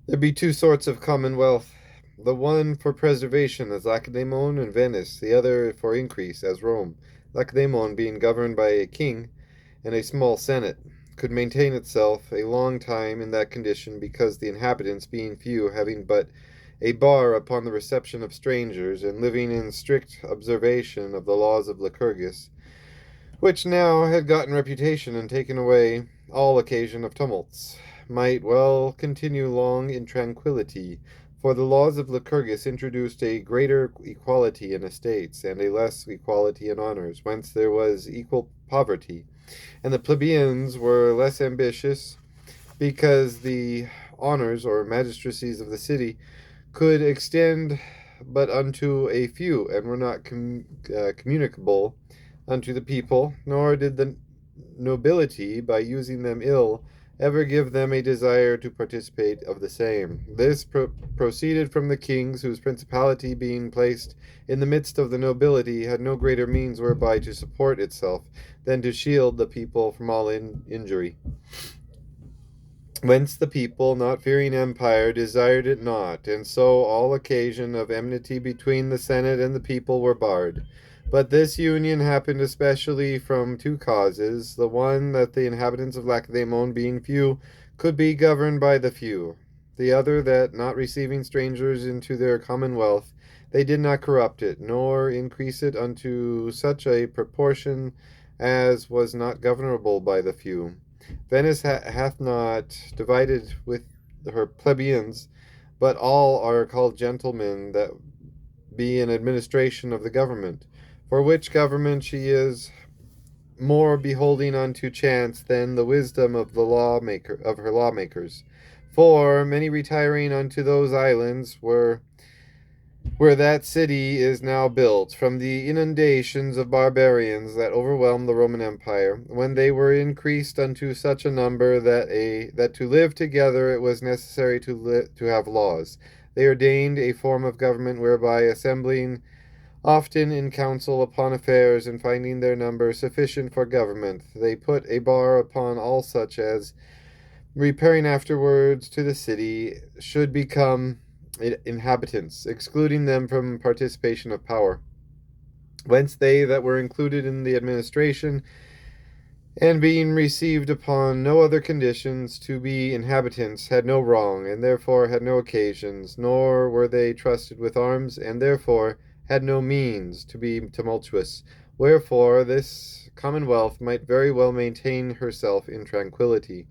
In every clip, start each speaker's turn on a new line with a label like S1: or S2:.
S1: There be two sorts of commonwealth, the one for preservation as Lacedaemon and Venice, the other for increase as Rome. Lacedaemon, being governed by a king and a small senate, could maintain itself a long time in that condition, because the inhabitants, being few, having but a bar upon the reception of strangers, and living in strict observation of the laws of Lycurgus, which now had gotten reputation and taken away all occasion of tumults, might well continue long in tranquillity, for the laws of Lycurgus introduced a greater equality in estates, and a less equality in honors, whence there was equal poverty, and the plebeians were less ambitious, because the honors or magistracies of the city could extend but unto a few, and were not communicable unto the people, nor did the nobility, by using them ill, ever give them a desire to participate of the same. This proceeded from the kings, whose principality, being placed in the midst of the nobility, had no greater means whereby to support itself than to shield the people from all injury. Whence the people, not fearing empire, desired it not, and so all occasion of enmity between the senate and the people were barred. But this union happened especially from two causes: the one, that the inhabitants of Lacedaemon, being few, could be governed by the few; the other, that, not receiving strangers into their commonwealth, they did not corrupt it, nor increase it unto such a proportion as was not governable by the few. Venice hath not divided with her plebeians, but all are called gentlemen that be in administration of the government, for which government she is more beholding unto chance than the wisdom of her lawmakers. For many retiring unto those islands where that city is now built, from the inundations of barbarians that overwhelmed the Roman Empire, when they were increased unto such a number that to live together it was necessary to have laws. They ordained a form of government whereby, assembling often in council upon affairs, and finding their number sufficient for government, they put a bar upon all such as, repairing afterwards to the city, should become inhabitants, excluding them from participation of power. Whence they that were included in the administration, and being received upon no other conditions to be inhabitants, had no wrong, and therefore had no occasions, nor were they trusted with arms, and therefore had no means to be tumultuous. Wherefore this commonwealth might very well maintain herself in tranquillity.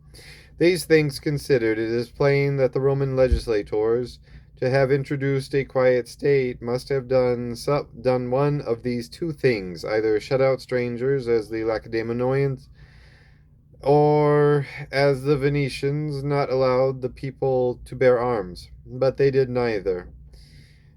S1: These things considered, it is plain that the Roman legislators, to have introduced a quiet state, must have done one of these two things: either shut out strangers, as the Lacedaemonians, or, as the Venetians, not allowed the people to bear arms. But they did neither,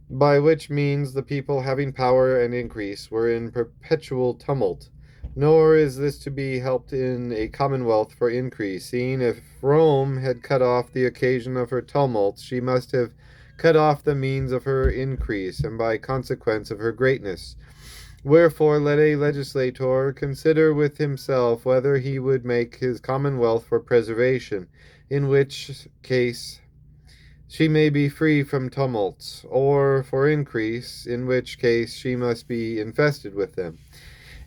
S1: by which means the people, having power and increase, were in perpetual tumult. Nor is this to be helped in a commonwealth for increase, seeing if Rome had cut off the occasion of her tumults, she must have cut off the means of her increase, and by consequence of her greatness. Wherefore let a legislator consider with himself whether he would make his commonwealth for preservation, in which case she may be free from tumults, or for increase, in which case she must be infested with them.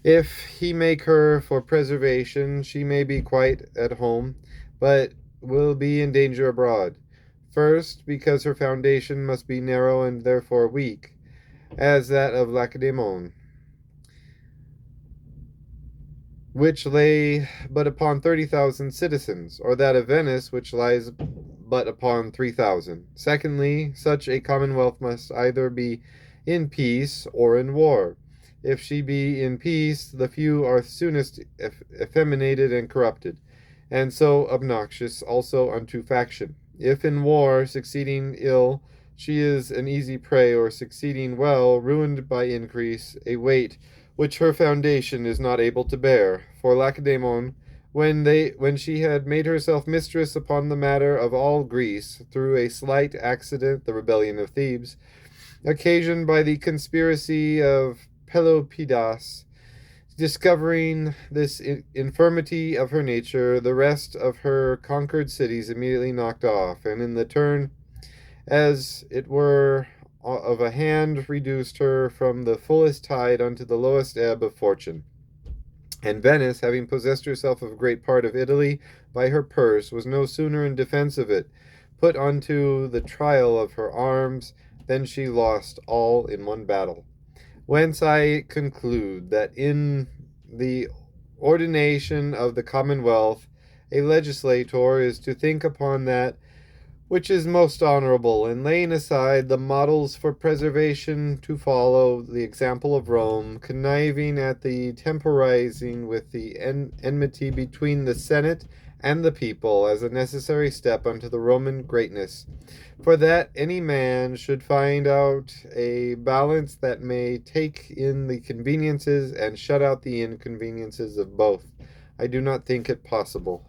S1: If he make her for preservation, she may be quite at home, but will be in danger abroad. First, because her foundation must be narrow and therefore weak, as that of Lacedaemon, which lay but upon 30,000 citizens, or that of Venice, which lies but upon 3,000. Secondly, such a commonwealth must either be in peace or in war. If she be in peace, the few are soonest effeminated and corrupted, and so obnoxious also unto faction. If in war, succeeding ill, she is an easy prey, or succeeding well, ruined by increase, a weight which her foundation is not able to bear. For Lacedaemon, when she had made herself mistress upon the matter of all Greece, through a slight accident, the rebellion of Thebes, occasioned by the conspiracy of Pelopidas, discovering this infirmity of her nature, the rest of her conquered cities immediately knocked off, and in the turn as it were of a hand, reduced her from the fullest tide unto the lowest ebb of fortune. And Venice, having possessed herself of a great part of Italy by her purse, was no sooner in defense of it, put unto the trial of her arms, than she lost all in one battle. Whence I conclude that in the ordination of the commonwealth, a legislator is to think upon that which is most honorable, and laying aside the models for preservation, to follow the example of Rome, conniving at the temporizing with the enmity between the Senate and the people, as a necessary step unto the Roman greatness, for that any man should find out a balance that may take in the conveniences and shut out the inconveniences of both. I do not think it possible.